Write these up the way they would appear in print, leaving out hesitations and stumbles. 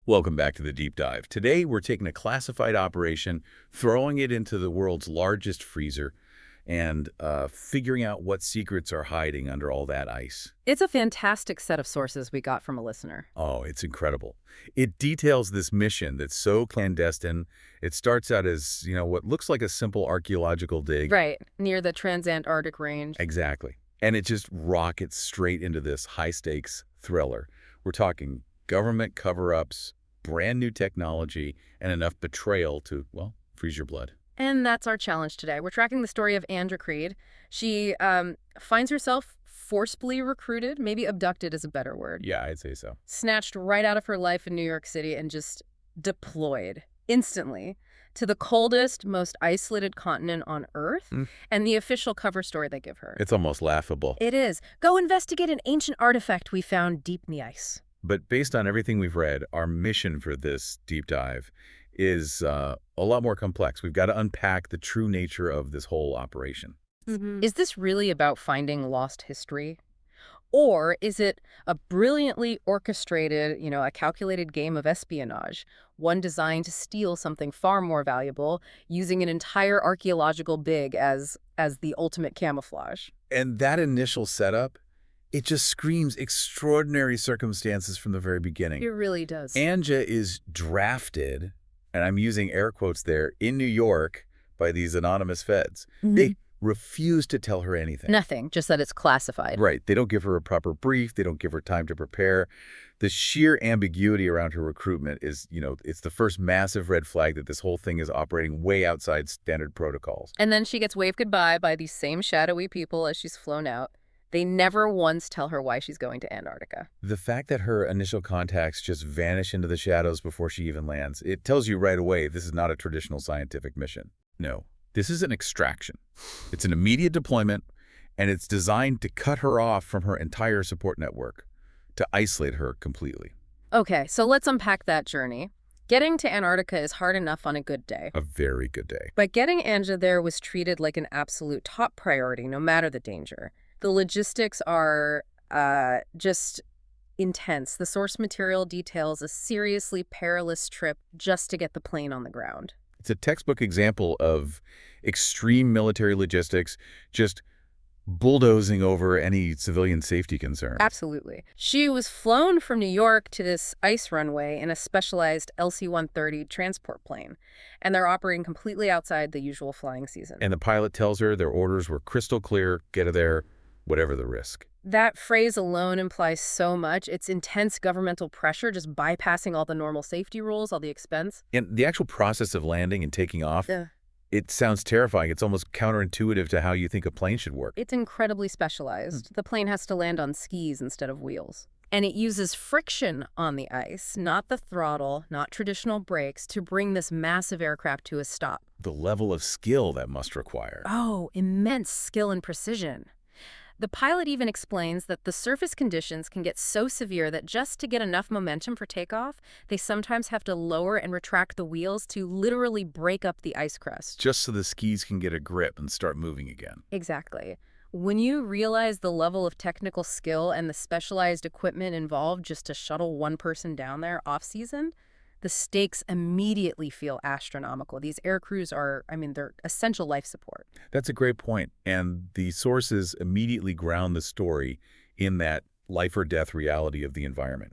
Welcome back to the Deep Dive. Today, we're taking a classified operation, throwing it into the world's largest freezer, and figuring out what secrets are hiding under all that ice. It's a fantastic set of sources we got from a listener. Oh, it's incredible. It details this mission that's so clandestine. It starts out as, what looks like a simple archaeological dig. Right, near the Trans-Antarctic range. Exactly. And it just rockets straight into this high-stakes thriller. We're talking government cover-ups, brand new technology, and enough betrayal to, well, freeze your blood. And that's our challenge today. We're tracking the story of Annja Creed. She finds herself forcibly recruited, maybe abducted is a better word. Yeah, I'd say so. Snatched right out of her life in New York City and just deployed instantly to the coldest, most isolated continent on Earth, and the official cover story they give her. It's almost laughable. It is. Go investigate an ancient artifact we found deep in the ice. But based on everything we've read, our mission for this deep dive is a lot more complex. We've got to unpack the true nature of this whole operation. Is this really about finding lost history? Or is it a brilliantly orchestrated, a calculated game of espionage, one designed to steal something far more valuable, using an entire archaeological dig as the ultimate camouflage? And that initial setup, it just screams extraordinary circumstances from the very beginning. It really does. Annja is drafted, and I'm using air quotes there, in New York by these anonymous feds. They refuse to tell her anything. Nothing, just that it's classified. Right. They don't give her a proper brief. They don't give her time to prepare. The sheer ambiguity around her recruitment is, it's the first massive red flag that this whole thing is operating way outside standard protocols. And then she gets waved goodbye by these same shadowy people as she's flown out. They never once tell her why she's going to Antarctica. The fact that her initial contacts just vanish into the shadows before she even lands, it tells you right away this is not a traditional scientific mission. No, this is an extraction. It's an immediate deployment, and it's designed to cut her off from her entire support network, to isolate her completely. Okay, so let's unpack that journey. Getting to Antarctica is hard enough on a good day. A very good day. But getting Annja there was treated like an absolute top priority, no matter the danger. The logistics are just intense. The source material details a seriously perilous trip just to get the plane on the ground. It's a textbook example of extreme military logistics, just bulldozing over any civilian safety concern. Absolutely. She was flown from New York to this ice runway in a specialized LC-130 transport plane, and they're operating completely outside the usual flying season. And the pilot tells her their orders were crystal clear, get her there, whatever the risk. That phrase alone implies so much. It's intense governmental pressure, just bypassing all the normal safety rules, all the expense. And the actual process of landing and taking off, it sounds terrifying. It's almost counterintuitive to how you think a plane should work. It's incredibly specialized. The plane has to land on skis instead of wheels. And it uses friction on the ice, not the throttle, not traditional brakes, to bring this massive aircraft to a stop. The level of skill that must require. Oh, immense skill and precision. The pilot even explains that the surface conditions can get so severe that just to get enough momentum for takeoff, they sometimes have to lower and retract the wheels to literally break up the ice crust. Just so the skis can get a grip and start moving again. Exactly. When you realize the level of technical skill and the specialized equipment involved just to shuttle one person down there off-season, the stakes immediately feel astronomical. These air crews are, they're essential life support. That's a great point. And the sources immediately ground the story in that life or death reality of the environment.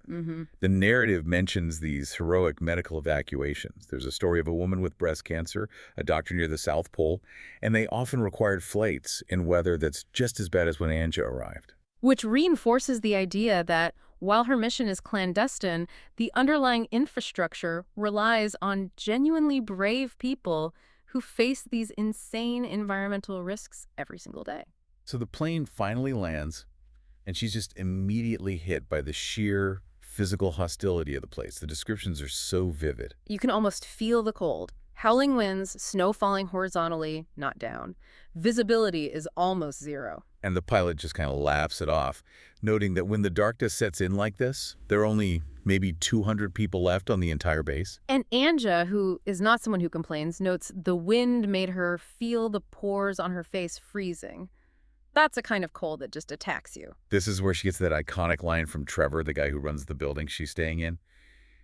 The narrative mentions these heroic medical evacuations. There's a story of a woman with breast cancer, a doctor near the South Pole, and they often required flights in weather that's just as bad as when Annja arrived. Which reinforces the idea that while her mission is clandestine, the underlying infrastructure relies on genuinely brave people who face these insane environmental risks every single day. So the plane finally lands, and she's just immediately hit by the sheer physical hostility of the place. The descriptions are so vivid. You can almost feel the cold. Howling winds, snow falling horizontally, not down. Visibility is almost zero. And the pilot just kind of laughs it off, noting that when the darkness sets in like this, there are only maybe 200 people left on the entire base. And Annja, who is not someone who complains, notes the wind made her feel the pores on her face freezing. That's a kind of cold that just attacks you. This is where she gets that iconic line from Trevor, the guy who runs the building she's staying in.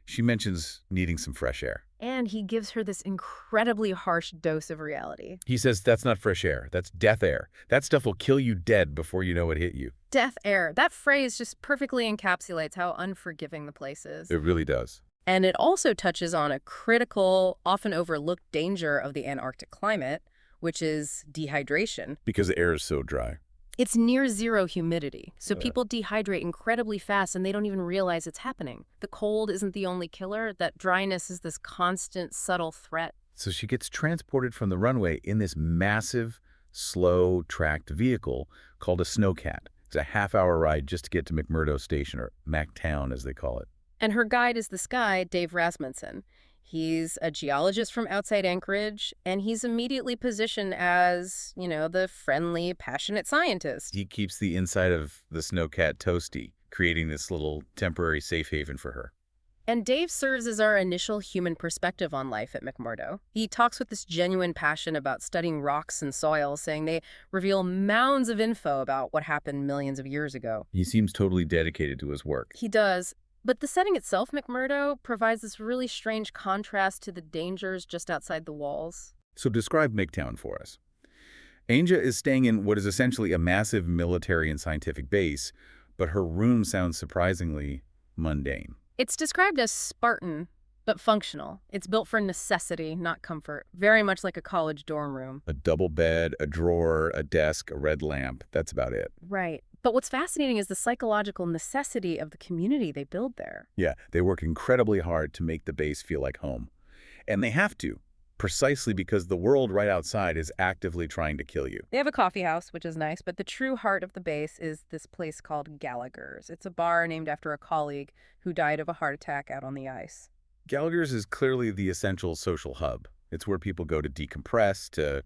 She mentions needing some fresh air. And he gives her this incredibly harsh dose of reality. He says that's not fresh air, that's death air. That stuff will kill you dead before you know it hit you. Death air. That phrase just perfectly encapsulates how unforgiving the place is. It really does. And it also touches on a critical, often overlooked danger of the Antarctic climate, which is dehydration. Because the air is so dry. It's near zero humidity, so people dehydrate incredibly fast and they don't even realize it's happening. The cold isn't the only killer. That dryness is this constant, subtle threat. So she gets transported from the runway in this massive, slow-tracked vehicle called a snowcat. It's a half-hour ride just to get to McMurdo Station, or MacTown as they call it. And her guide is this guy, Dave Rasmussen. He's a geologist from outside Anchorage, and he's immediately positioned as, the friendly, passionate scientist. He keeps the inside of the snowcat toasty, creating this little temporary safe haven for her. And Dave serves as our initial human perspective on life at McMurdo. He talks with this genuine passion about studying rocks and soil, saying they reveal mounds of info about what happened millions of years ago. He seems totally dedicated to his work. He does. But the setting itself, McMurdo, provides this really strange contrast to the dangers just outside the walls. So describe McTown for us. Annja is staying in what is essentially a massive military and scientific base, but her room sounds surprisingly mundane. It's described as Spartan, but functional. It's built for necessity, not comfort. Very much like a college dorm room. A double bed, a drawer, a desk, a red lamp. That's about it. Right. But what's fascinating is the psychological necessity of the community they build there. Yeah, they work incredibly hard to make the base feel like home. And they have to, precisely because the world right outside is actively trying to kill you. They have a coffee house, which is nice, but the true heart of the base is this place called Gallagher's. It's a bar named after a colleague who died of a heart attack out on the ice. Gallagher's is clearly the essential social hub. It's where people go to decompress, to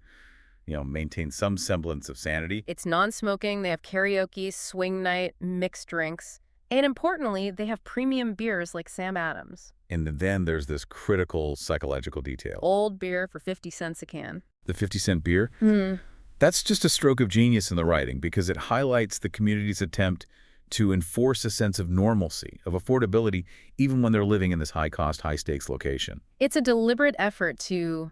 maintain some semblance of sanity. It's non-smoking, they have karaoke, swing night, mixed drinks, and importantly, they have premium beers like Sam Adams. And then there's this critical psychological detail. Old beer for 50 cents a can. The 50-cent beer? Mm. That's just a stroke of genius in the writing because it highlights the community's attempt to enforce a sense of normalcy, of affordability, even when they're living in this high-cost, high-stakes location. It's a deliberate effort to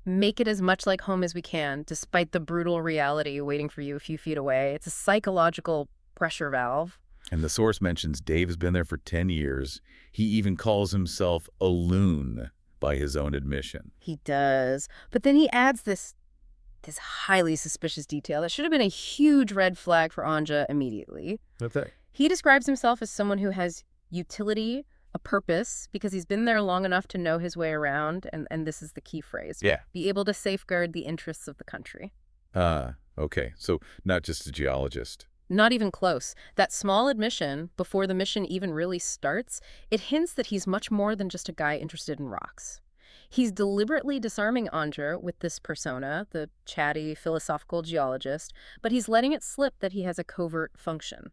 make it as much like home as we can, despite the brutal reality waiting for you a few feet away. It's a psychological pressure valve. And the source mentions Dave has been there for 10 years. He even calls himself a loon by his own admission. He does. But then he adds this highly suspicious detail that should have been a huge red flag for Annja immediately. Okay. He describes himself as someone who has utility, a purpose, because he's been there long enough to know his way around, and this is the key phrase. Yeah. Be able to safeguard the interests of the country. Okay. So not just a geologist. Not even close. That small admission, before the mission even really starts, it hints that he's much more than just a guy interested in rocks. He's deliberately disarming Annja with this persona, the chatty, philosophical geologist, but he's letting it slip that he has a covert function.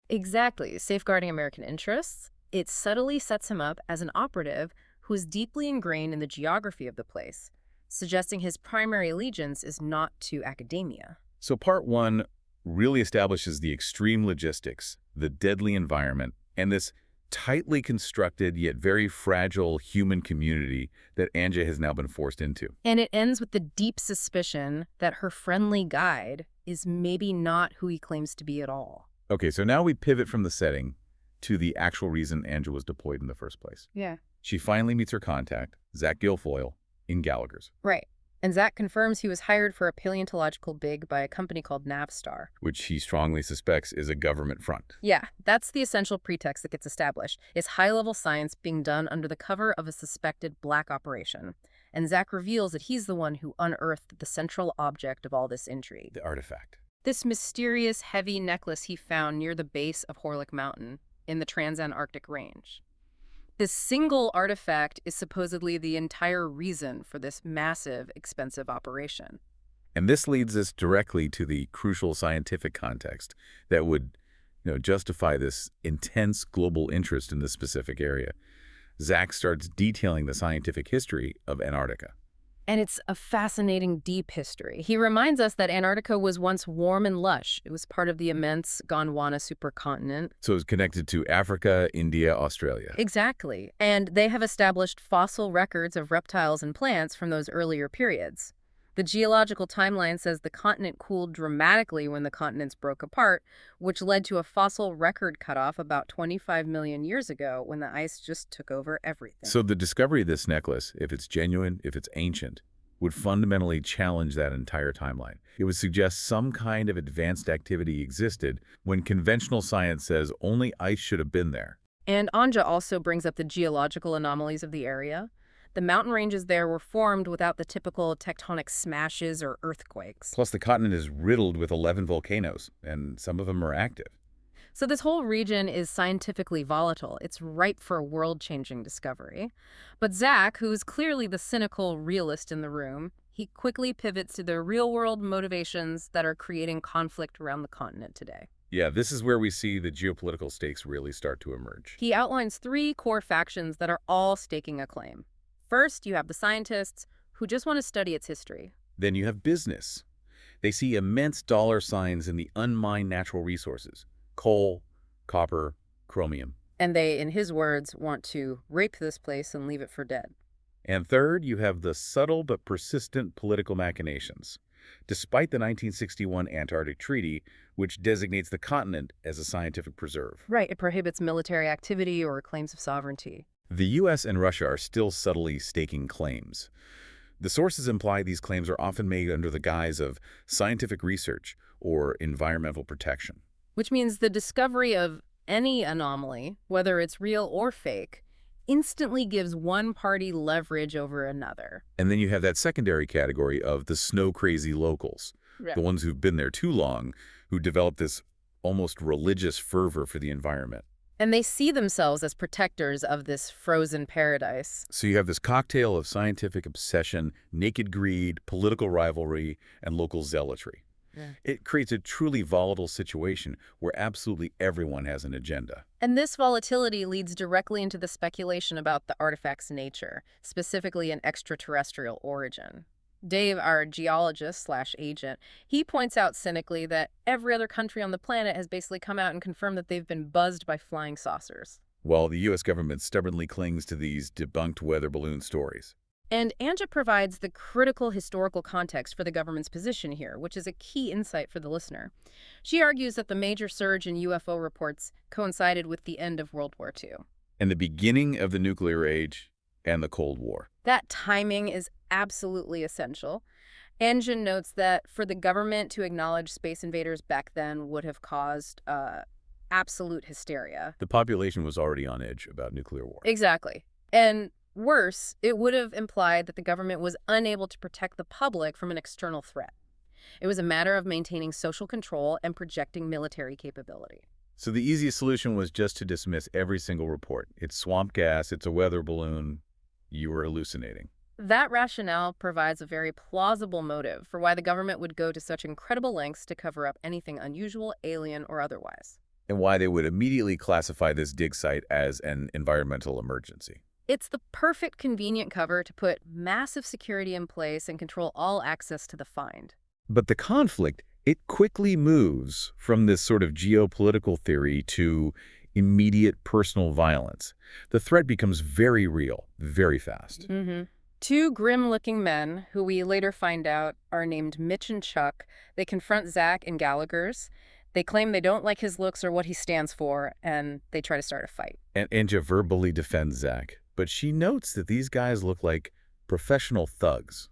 Exactly, safeguarding American interests. It subtly sets him up as an operative who is deeply ingrained in the geography of the place, suggesting his primary allegiance is not to academia. So part one really establishes the extreme logistics, the deadly environment, and this tightly constructed yet very fragile human community that Annja has now been forced into. And it ends with the deep suspicion that her friendly guide is maybe not who he claims to be at all. Okay, so now we pivot from the setting to the actual reason Annja was deployed in the first place. Yeah. She finally meets her contact, Zach Guilfoyle, in Gallagher's. Right. And Zach confirms he was hired for a paleontological dig by a company called Navstar. Which he strongly suspects is a government front. Yeah, that's the essential pretext that gets established, is high-level science being done under the cover of a suspected black operation. And Zach reveals that he's the one who unearthed the central object of all this intrigue. The artifact. This mysterious, heavy necklace he found near the base of Horlick Mountain in the Trans-Antarctic Range. This single artifact is supposedly the entire reason for this massive, expensive operation. And this leads us directly to the crucial scientific context that would, justify this intense global interest in this specific area. Zach starts detailing the scientific history of Antarctica. And it's a fascinating, deep history. He reminds us that Antarctica was once warm and lush. It was part of the immense Gondwana supercontinent. So it's connected to Africa, India, Australia. Exactly. And they have established fossil records of reptiles and plants from those earlier periods. The geological timeline says the continent cooled dramatically when the continents broke apart, which led to a fossil record cutoff about 25 million years ago when the ice just took over everything. So the discovery of this necklace, if it's genuine, if it's ancient, would fundamentally challenge that entire timeline. It would suggest some kind of advanced activity existed when conventional science says only ice should have been there. And Annja also brings up the geological anomalies of the area. The mountain ranges there were formed without the typical tectonic smashes or earthquakes. Plus, the continent is riddled with 11 volcanoes, and some of them are active. So this whole region is scientifically volatile. It's ripe for a world-changing discovery. But Zach, who's clearly the cynical realist in the room, he quickly pivots to the real-world motivations that are creating conflict around the continent today. Yeah, this is where we see the geopolitical stakes really start to emerge. He outlines 3 core factions that are all staking a claim. First, you have the scientists who just want to study its history. Then you have business. They see immense dollar signs in the unmined natural resources: coal, copper, chromium. And they, in his words, want to rape this place and leave it for dead. And third, you have the subtle but persistent political machinations. Despite the 1961 Antarctic Treaty, which designates the continent as a scientific preserve. Right, it prohibits military activity or claims of sovereignty. The U.S. and Russia are still subtly staking claims. The sources imply these claims are often made under the guise of scientific research or environmental protection. Which means the discovery of any anomaly, whether it's real or fake, instantly gives one party leverage over another. And then you have that secondary category of the snow-crazy locals, Right. the ones who've been there too long, who develop this almost religious fervor for the environment. And they see themselves as protectors of this frozen paradise. So you have this cocktail of scientific obsession, naked greed, political rivalry, and local zealotry. Yeah. It creates a truly volatile situation where absolutely everyone has an agenda. And this volatility leads directly into the speculation about the artifact's nature, specifically an extraterrestrial origin. Dave, our geologist/agent, he points out cynically that every other country on the planet has basically come out and confirmed that they've been buzzed by flying saucers. While the U.S. government stubbornly clings to these debunked weather balloon stories. And Annja provides the critical historical context for the government's position here, which is a key insight for the listener. She argues that the major surge in UFO reports coincided with the end of World War II. And the beginning of the nuclear age and the Cold War. That timing is absolutely essential. Annja notes that for the government to acknowledge space invaders back then would have caused absolute hysteria. The population was already on edge about nuclear war. Exactly. And worse, it would have implied that the government was unable to protect the public from an external threat. It was a matter of maintaining social control and projecting military capability. So the easiest solution was just to dismiss every single report. It's swamp gas, it's a weather balloon, you were hallucinating. That rationale provides a very plausible motive for why the government would go to such incredible lengths to cover up anything unusual, alien, or otherwise. And why they would immediately classify this dig site as an environmental emergency. It's the perfect convenient cover to put massive security in place and control all access to the find. But the conflict, it quickly moves from this sort of geopolitical theory to immediate personal violence. The threat becomes very real, very fast. Mm-hmm. 2 grim-looking men, who we later find out are named Mitch and Chuck, they confront Zach in Gallagher's. They claim they don't like his looks or what he stands for, and they try to start a fight. And Annja verbally defends Zach, but she notes that these guys look like professional thugs.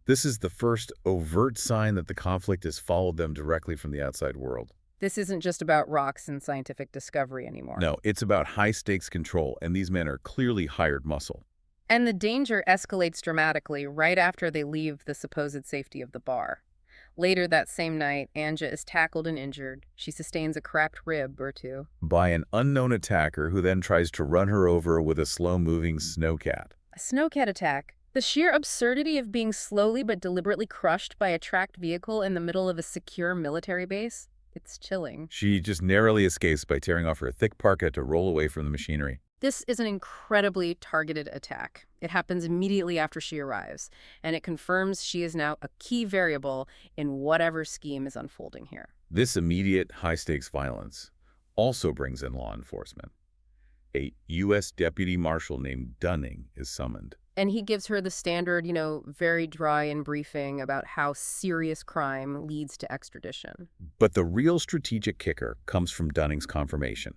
This is the first overt sign that the conflict has followed them directly from the outside world. This isn't just about rocks and scientific discovery anymore. No, it's about high-stakes control, and these men are clearly hired muscle. And the danger escalates dramatically right after they leave the supposed safety of the bar. Later that same night, Annja is tackled and injured. She sustains a cracked rib or 2. By an unknown attacker who then tries to run her over with a slow-moving snowcat. A snowcat attack. The sheer absurdity of being slowly but deliberately crushed by a tracked vehicle in the middle of a secure military base. It's chilling. She just narrowly escapes by tearing off her thick parka to roll away from the machinery. This is an incredibly targeted attack. It happens immediately after she arrives, and it confirms she is now a key variable in whatever scheme is unfolding here. This immediate, high-stakes violence also brings in law enforcement. A U.S. deputy marshal named Dunning is summoned. And he gives her the standard, very dry in briefing about how serious crime leads to extradition. But the real strategic kicker comes from Dunning's confirmation.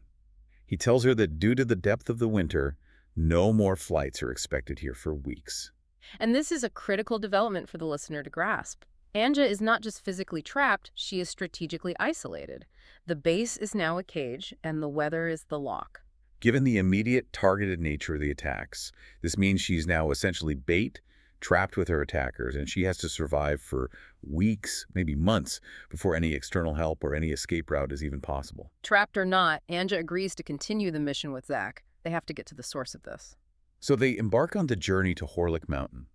He tells her that due to the depth of the winter, no more flights are expected here for weeks. And this is a critical development for the listener to grasp. Annja is not just physically trapped, she is strategically isolated. The base is now a cage, and the weather is the lock. Given the immediate targeted nature of the attacks, this means she's now essentially bait, trapped with her attackers, and she has to survive for weeks, maybe months, before any external help or any escape route is even possible. Trapped or not, Annja agrees to continue the mission with Zach. They have to get to the source of this. So they embark on the journey to Horlick Mountain.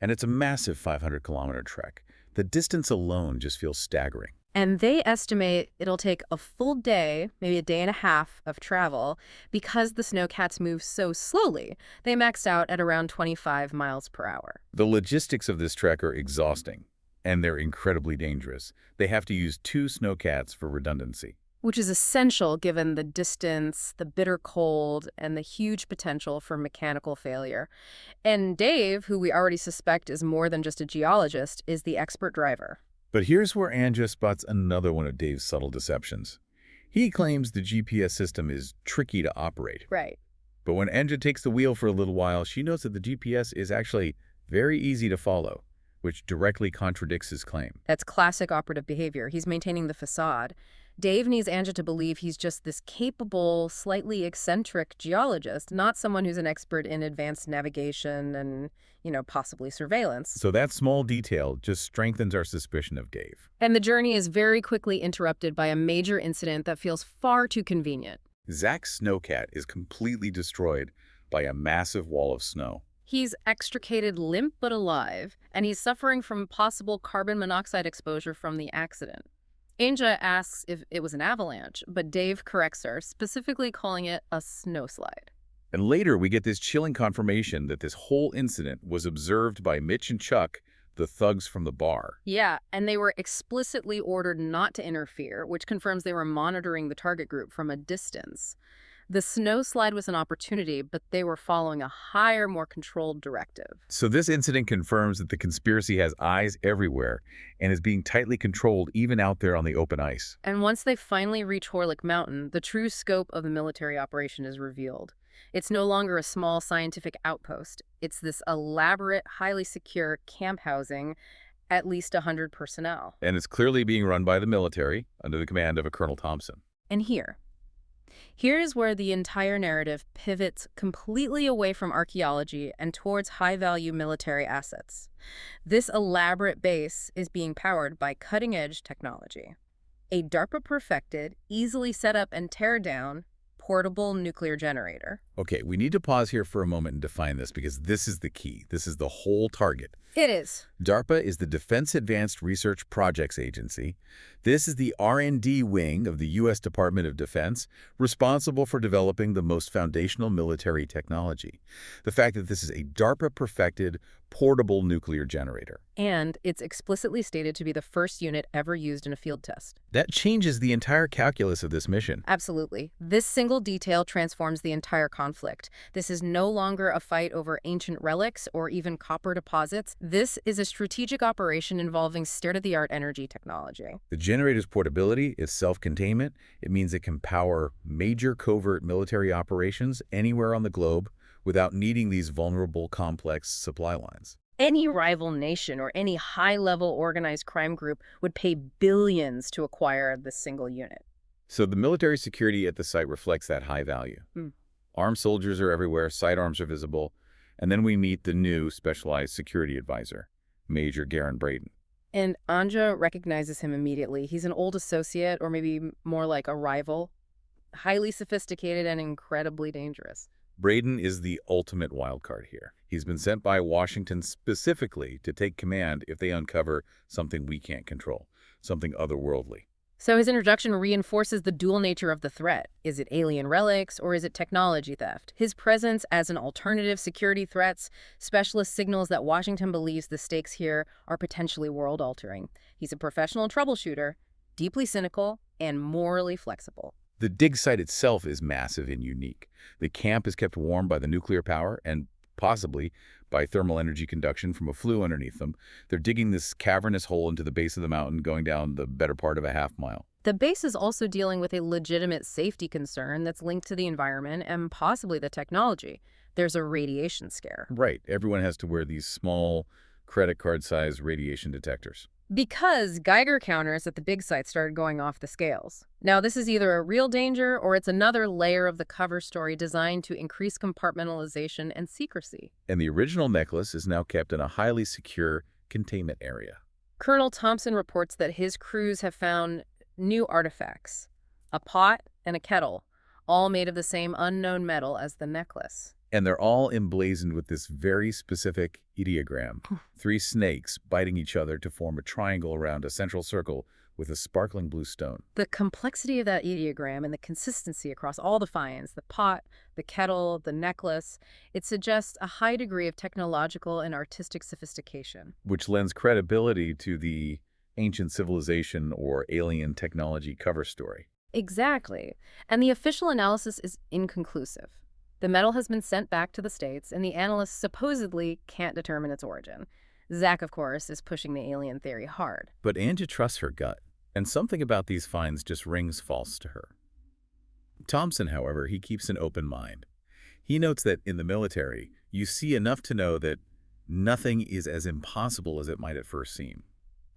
And it's a massive 500-kilometer trek. The distance alone just feels staggering. And they estimate it'll take a full day, maybe a day and a half of travel, because the snowcats move so slowly. They max out at around 25 miles per hour. The logistics of this trek are exhausting, and they're incredibly dangerous. They have to use 2 snowcats for redundancy. Which is essential given the distance, the bitter cold, and the huge potential for mechanical failure. And Dave, who we already suspect is more than just a geologist, is the expert driver. But here's where Annja spots another one of Dave's subtle deceptions. He claims the GPS system is tricky to operate. Right. But when Annja takes the wheel for a little while, she knows that the GPS is actually very easy to follow, which directly contradicts his claim. That's classic operative behavior. He's maintaining the facade. Dave needs Annja to believe he's just this capable, slightly eccentric geologist, not someone who's an expert in advanced navigation and, possibly surveillance. So that small detail just strengthens our suspicion of Dave. And the journey is very quickly interrupted by a major incident that feels far too convenient. Zach's snowcat is completely destroyed by a massive wall of snow. He's extricated limp but alive, and he's suffering from possible carbon monoxide exposure from the accident. Annja asks if it was an avalanche, but Dave corrects her, specifically calling it a snowslide. And later, we get this chilling confirmation that this whole incident was observed by Mitch and Chuck, the thugs from the bar. Yeah, and they were explicitly ordered not to interfere, which confirms they were monitoring the target group from a distance. The snowslide was an opportunity, but they were following a higher, more controlled directive. So this incident confirms that the conspiracy has eyes everywhere and is being tightly controlled even out there on the open ice. And once they finally reach Horlick Mountain, the true scope of the military operation is revealed. It's no longer a small scientific outpost. It's this elaborate, highly secure camp housing, at least 100 personnel. And it's clearly being run by the military under the command of a Colonel Thompson. And Here is where the entire narrative pivots completely away from archaeology and towards high-value military assets. This elaborate base is being powered by cutting-edge technology. A DARPA-perfected, easily set up and tear down, portable nuclear generator. Okay, we need to pause here for a moment and define this because this is the key. This is the whole target. It is. DARPA is the Defense Advanced Research Projects Agency. This is the R&D wing of the U.S. Department of Defense, responsible for developing the most foundational military technology. The fact that this is a DARPA-perfected, portable nuclear generator. And it's explicitly stated to be the first unit ever used in a field test. That changes the entire calculus of this mission. Absolutely. This single detail transforms the entire conflict. This is no longer a fight over ancient relics or even copper deposits. This is a strategic operation involving state-of-the-art energy technology. The generator's portability is self-containment. It means it can power major covert military operations anywhere on the globe without needing these vulnerable, complex supply lines. Any rival nation or any high-level organized crime group would pay billions to acquire this single unit. So the military security at the site reflects that high value. Armed soldiers are everywhere, sidearms are visible, and then we meet the new specialized security advisor, Major Garin. And Annja recognizes him immediately. He's an old associate, or maybe more like a rival, highly sophisticated and incredibly dangerous. Braden is the ultimate wildcard here. He's been sent by Washington specifically to take command if they uncover something we can't control, something otherworldly. So his introduction reinforces the dual nature of the threat. Is it alien relics or is it technology theft? His presence as an alternative security threats specialist signals that Washington believes the stakes here are potentially world-altering. He's a professional troubleshooter, deeply cynical, and morally flexible. The dig site itself is massive and unique. The camp is kept warm by the nuclear power and possibly by thermal energy conduction from a flue underneath them. They're digging this cavernous hole into the base of the mountain, going down the better part of a half-mile. The base is also dealing with a legitimate safety concern that's linked to the environment and possibly the technology. There's a radiation scare. Right. Everyone has to wear these small, credit card-sized radiation detectors. Because Geiger counters at the big site started going off the scales. Now, this is either a real danger or it's another layer of the cover story designed to increase compartmentalization and secrecy. And the original necklace is now kept in a highly secure containment area. Colonel Thompson reports that his crews have found new artifacts, a pot and a kettle, all made of the same unknown metal as the necklace. And they're all emblazoned with this very specific ideogram. 3 snakes biting each other to form a triangle around a central circle with a sparkling blue stone. The complexity of that ideogram and the consistency across all the finds, the pot, the kettle, the necklace, it suggests a high degree of technological and artistic sophistication. Which lends credibility to the ancient civilization or alien technology cover story. Exactly. And the official analysis is inconclusive. The metal has been sent back to the States, and the analysts supposedly can't determine its origin. Zach, of course, is pushing the alien theory hard. But Annja trusts her gut, and something about these finds just rings false to her. Thompson, however, he keeps an open mind. He notes that in the military, you see enough to know that nothing is as impossible as it might at first seem.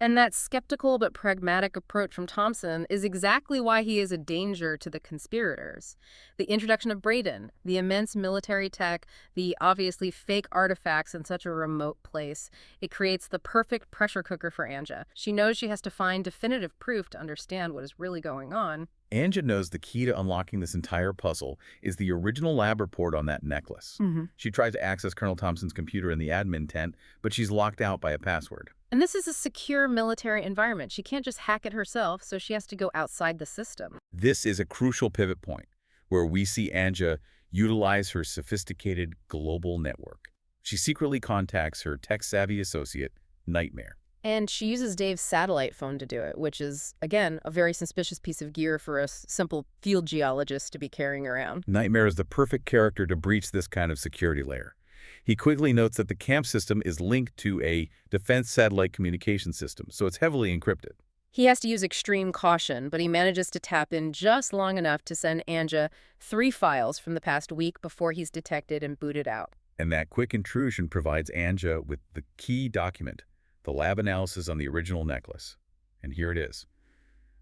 And that skeptical but pragmatic approach from Thompson is exactly why he is a danger to the conspirators. The introduction of Braden, the immense military tech, the obviously fake artifacts in such a remote place, it creates the perfect pressure cooker for Annja. She knows she has to find definitive proof to understand what is really going on. Annja knows the key to unlocking this entire puzzle is the original lab report on that necklace. She tries to access Colonel Thompson's computer in the admin tent, but she's locked out by a password. And this is a secure military environment. She can't just hack it herself, so she has to go outside the system. This is a crucial pivot point where we see Annja utilize her sophisticated global network. She secretly contacts her tech-savvy associate, Nightmare. And she uses Dave's satellite phone to do it, which is, again, a very suspicious piece of gear for a simple field geologist to be carrying around. Nightmare is the perfect character to breach this kind of security layer. He quickly notes that the camp system is linked to a defense satellite communication system, so it's heavily encrypted. He has to use extreme caution, but he manages to tap in just long enough to send Annja 3 files from the past week before he's detected and booted out. And that quick intrusion provides Annja with the key document, the lab analysis on the original necklace. And here it is,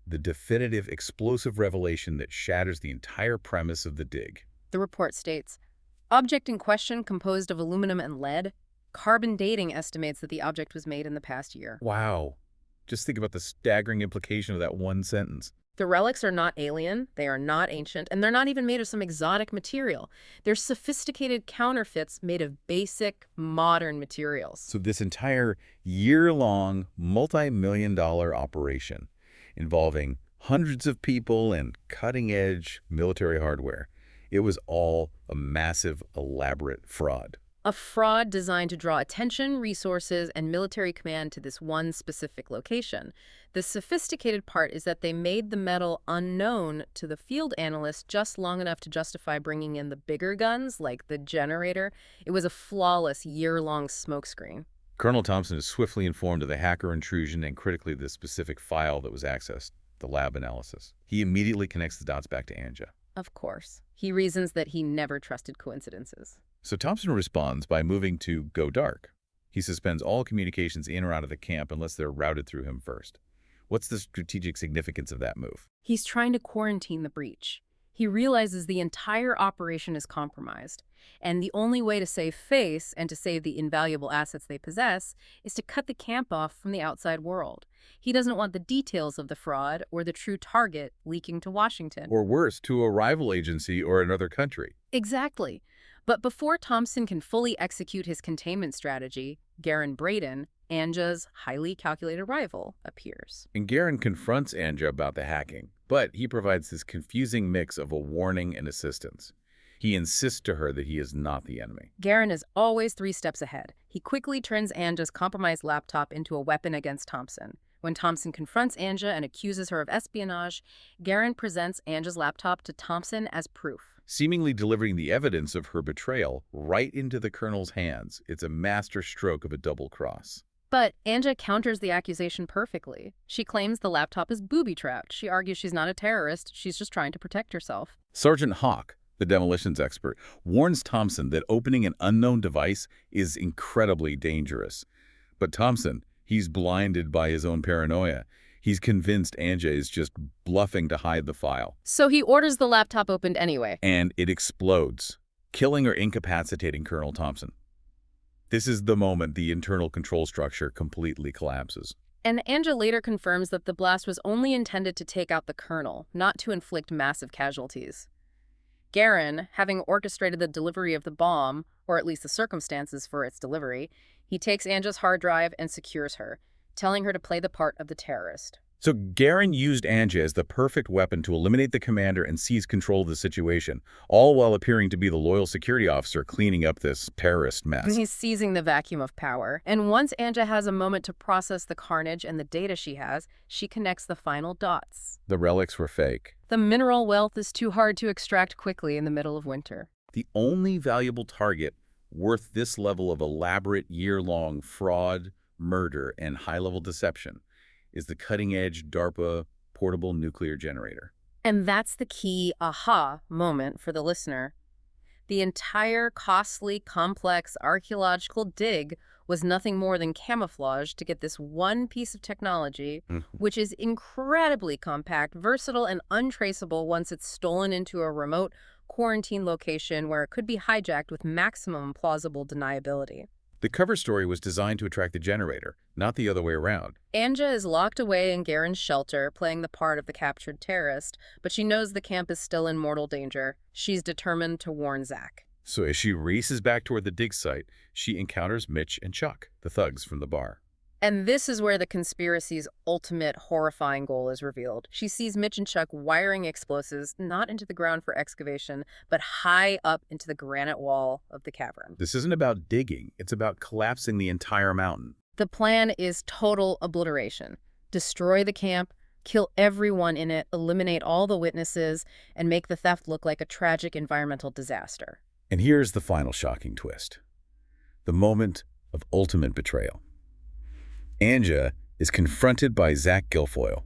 the definitive explosive revelation that shatters the entire premise of the dig. The report states, object in question composed of aluminum and lead. Carbon dating estimates that the object was made in the past year. Wow. Just think about the staggering implication of that one sentence. The relics are not alien, they are not ancient, and they're not even made of some exotic material. They're sophisticated counterfeits made of basic, modern materials. So this entire year-long, multi-million-dollar operation involving hundreds of people and cutting-edge military hardware, it was all a massive, elaborate fraud. A fraud designed to draw attention, resources, and military command to this one specific location. The sophisticated part is that they made the metal unknown to the field analysts just long enough to justify bringing in the bigger guns, like the generator. It was a flawless, year-long smokescreen. Colonel Thompson is swiftly informed of the hacker intrusion and critically the specific file that was accessed, the lab analysis. He immediately connects the dots back to Annja. Of course. He reasons that he never trusted coincidences. So Thompson responds by moving to go dark. He suspends all communications in or out of the camp unless they're routed through him first. What's the strategic significance of that move? He's trying to quarantine the breach. He realizes the entire operation is compromised, and the only way to save face and to save the invaluable assets they possess is to cut the camp off from the outside world. He doesn't want the details of the fraud or the true target leaking to Washington. Or worse, to a rival agency or another country. Exactly. But before Thompson can fully execute his containment strategy, Garin Braden, Annja's highly calculated rival appears. And Garin confronts Annja about the hacking, but he provides this confusing mix of a warning and assistance. He insists to her that he is not the enemy. Garin is always 3 steps ahead. He quickly turns Annja's compromised laptop into a weapon against Thompson. When Thompson confronts Annja and accuses her of espionage, Garin presents Annja's laptop to Thompson as proof, Seemingly delivering the evidence of her betrayal right into the colonel's hands. It's a master stroke of a double cross. But Annja counters the accusation perfectly. She claims the laptop is booby-trapped. She argues she's not a terrorist, she's just trying to protect herself. Sergeant Hawk, the demolitions expert, warns Thompson that opening an unknown device is incredibly dangerous. But Thompson, he's blinded by his own paranoia. He's convinced Annja is just bluffing to hide the file. So he orders the laptop opened anyway. And it explodes, killing or incapacitating Colonel Thompson. This is the moment the internal control structure completely collapses. And Annja later confirms that the blast was only intended to take out the colonel, not to inflict massive casualties. Garin, having orchestrated the delivery of the bomb, or at least the circumstances for its delivery, he takes Annja's hard drive and secures her, telling her to play the part of the terrorist. So Garin used Annja as the perfect weapon to eliminate the commander and seize control of the situation, all while appearing to be the loyal security officer cleaning up this terrorist mess. He's seizing the vacuum of power. And once Annja has a moment to process the carnage and the data she has, she connects the final dots. The relics were fake. The mineral wealth is too hard to extract quickly in the middle of winter. The only valuable target worth this level of elaborate year-long fraud, murder, and high-level deception is the cutting-edge DARPA portable nuclear generator. And that's the key aha moment for the listener. The entire costly, complex archaeological dig was nothing more than camouflage to get this one piece of technology, which is incredibly compact, versatile, and untraceable once it's stolen into a remote quarantine location where it could be hijacked with maximum plausible deniability. The cover story was designed to attract the generator, not the other way around. Annja is locked away in Garin's shelter, playing the part of the captured terrorist, but she knows the camp is still in mortal danger. She's determined to warn Zach. So as she races back toward the dig site, she encounters Mitch and Chuck, the thugs from the bar. And this is where the conspiracy's ultimate horrifying goal is revealed. She sees Mitch and Chuck wiring explosives not into the ground for excavation, but high up into the granite wall of the cavern. This isn't about digging, it's about collapsing the entire mountain. The plan is total obliteration. Destroy the camp, kill everyone in it, eliminate all the witnesses, and make the theft look like a tragic environmental disaster. And here's the final shocking twist. The moment of ultimate betrayal. Annja is confronted by Zach Guilfoyle.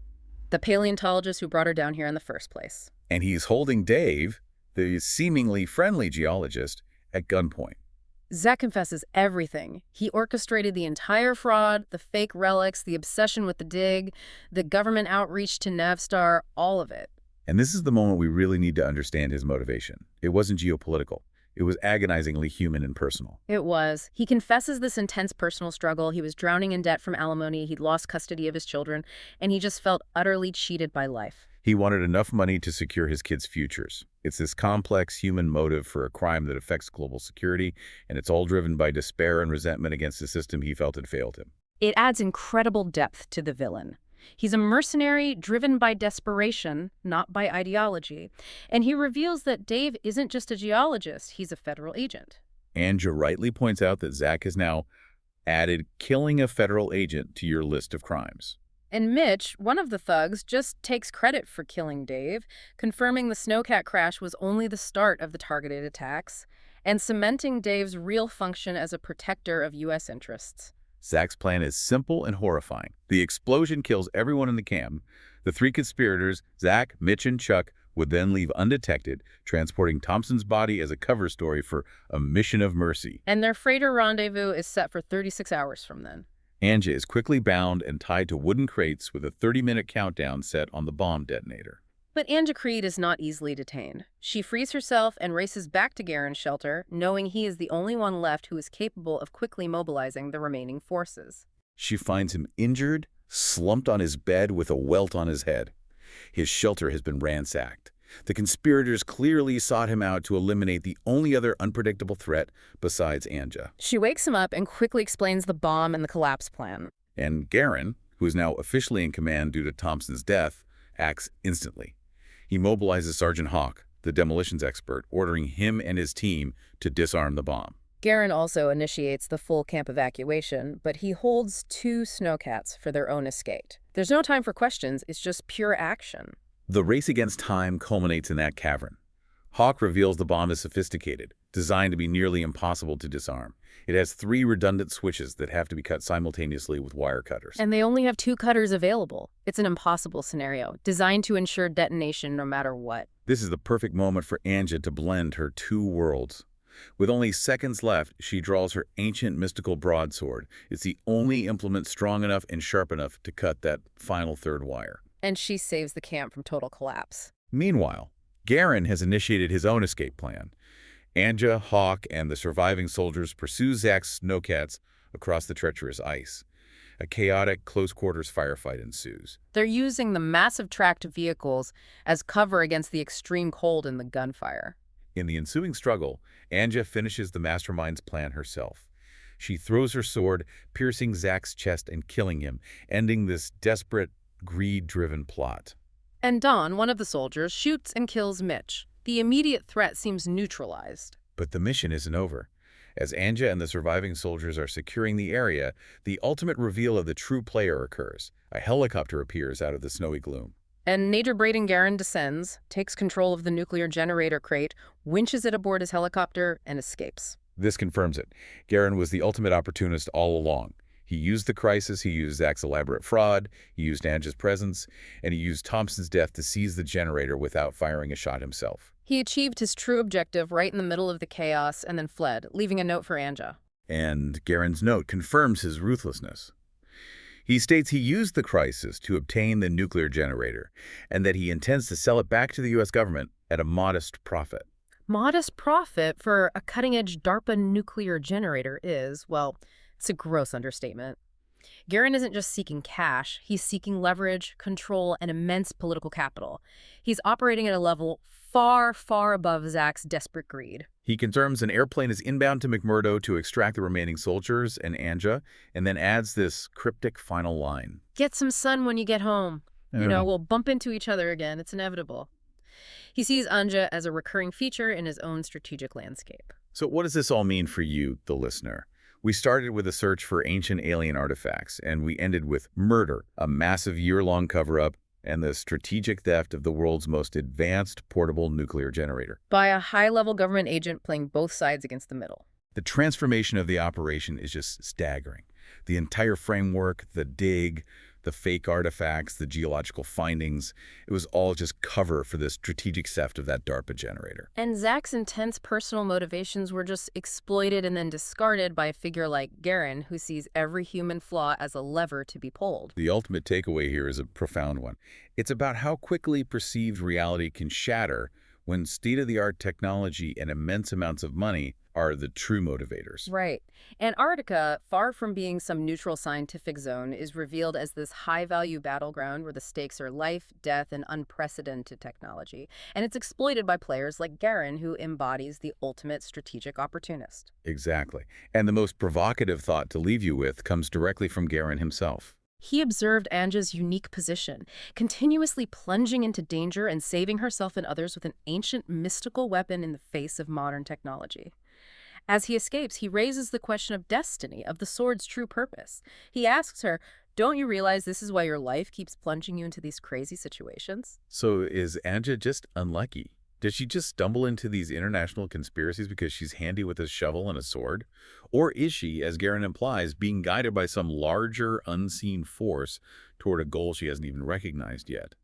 The paleontologist who brought her down here in the first place. And he's holding Dave, the seemingly friendly geologist, at gunpoint. Zach confesses everything. He orchestrated the entire fraud, the fake relics, the obsession with the dig, the government outreach to Navstar, all of it. And this is the moment we really need to understand his motivation. It wasn't geopolitical. It was agonizingly human and personal. It was. He confesses this intense personal struggle. He was drowning in debt from alimony. He'd lost custody of his children, and he just felt utterly cheated by life. He wanted enough money to secure his kids' futures. It's this complex human motive for a crime that affects global security, and it's all driven by despair and resentment against a system he felt had failed him. It adds incredible depth to the villain. He's a mercenary driven by desperation, not by ideology. And he reveals that Dave isn't just a geologist, he's a federal agent. Annja rightly points out that Zach has now added killing a federal agent to your list of crimes. And Mitch, one of the thugs, just takes credit for killing Dave, confirming the snowcat crash was only the start of the targeted attacks, and cementing Dave's real function as a protector of U.S. interests. Zach's plan is simple and horrifying. The explosion kills everyone in the camp. The 3 conspirators, Zach, Mitch, and Chuck, would then leave undetected, transporting Thompson's body as a cover story for a mission of mercy. And their freighter rendezvous is set for 36 hours from then. Annja is quickly bound and tied to wooden crates with a 30-minute countdown set on the bomb detonator. But Annja Creed is not easily detained. She frees herself and races back to Garin's shelter, knowing he is the only one left who is capable of quickly mobilizing the remaining forces. She finds him injured, slumped on his bed with a welt on his head. His shelter has been ransacked. The conspirators clearly sought him out to eliminate the only other unpredictable threat besides Annja. She wakes him up and quickly explains the bomb and the collapse plan. And Garin, who is now officially in command due to Thompson's death, acts instantly. He mobilizes Sergeant Hawk, the demolitions expert, ordering him and his team to disarm the bomb. Garin also initiates the full camp evacuation, but he holds 2 snowcats for their own escape. There's no time for questions, it's just pure action. The race against time culminates in that cavern. Hawk reveals the bomb is sophisticated, designed to be nearly impossible to disarm. It has 3 redundant switches that have to be cut simultaneously with wire cutters. And they only have 2 cutters available. It's an impossible scenario, designed to ensure detonation no matter what. This is the perfect moment for Annja to blend her 2 worlds. With only seconds left, she draws her ancient mystical broadsword. It's the only implement strong enough and sharp enough to cut that final 3rd wire. And she saves the camp from total collapse. Meanwhile, Garin has initiated his own escape plan. Annja, Hawk, and the surviving soldiers pursue Zach's snowcats across the treacherous ice. A chaotic, close-quarters firefight ensues. They're using the massive tracked vehicles as cover against the extreme cold and the gunfire. In the ensuing struggle, Annja finishes the mastermind's plan herself. She throws her sword, piercing Zach's chest and killing him, ending this desperate, greed-driven plot. And Don, one of the soldiers, shoots and kills Mitch. The immediate threat seems neutralized. But the mission isn't over. As Annja and the surviving soldiers are securing the area, the ultimate reveal of the true player occurs. A helicopter appears out of the snowy gloom. And Major Garin descends, takes control of the nuclear generator crate, winches it aboard his helicopter, and escapes. This confirms it. Garin was the ultimate opportunist all along. He used the crisis, he used Zach's elaborate fraud, he used Annja's presence, and he used Thompson's death to seize the generator without firing a shot himself. He achieved his true objective right in the middle of the chaos and then fled, leaving a note for Annja. And Garin's note confirms his ruthlessness. He states he used the crisis to obtain the nuclear generator, and that he intends to sell it back to the U.S. government at a modest profit. Modest profit for a cutting-edge DARPA nuclear generator is, well, it's a gross understatement. Garin isn't just seeking cash, he's seeking leverage, control, and immense political capital. He's operating at a level far, far above Zach's desperate greed. He confirms an airplane is inbound to McMurdo to extract the remaining soldiers and Annja, and then adds this cryptic final line. Get some sun when you get home. We'll bump into each other again. It's inevitable. He sees Annja as a recurring feature in his own strategic landscape. So what does this all mean for you, the listener? We started with a search for ancient alien artifacts, and we ended with murder, a massive year-long cover-up, and the strategic theft of the world's most advanced portable nuclear generator. By a high-level government agent playing both sides against the middle. The transformation of the operation is just staggering. The entire framework, the dig, the fake artifacts, the geological findings, it was all just cover for the strategic theft of that DARPA generator. And Zach's intense personal motivations were just exploited and then discarded by a figure like Garin, who sees every human flaw as a lever to be pulled. The ultimate takeaway here is a profound one. It's about how quickly perceived reality can shatter when state-of-the-art technology and immense amounts of money are the true motivators. Right. Antarctica, far from being some neutral scientific zone, is revealed as this high-value battleground where the stakes are life, death, and unprecedented technology. And it's exploited by players like Garin, who embodies the ultimate strategic opportunist. Exactly. And the most provocative thought to leave you with comes directly from Garin himself. He observed Annja's unique position, continuously plunging into danger and saving herself and others with an ancient mystical weapon in the face of modern technology. As he escapes, he raises the question of destiny, of the sword's true purpose. He asks her, "Don't you realize this is why your life keeps plunging you into these crazy situations?" So is Annja just unlucky? Did she just stumble into these international conspiracies because she's handy with a shovel and a sword? Or is she, as Garin implies, being guided by some larger, unseen force toward a goal she hasn't even recognized yet,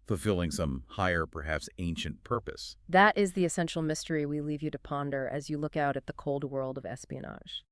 fulfilling some higher, perhaps ancient purpose? That is the essential mystery we leave you to ponder as you look out at the cold world of espionage.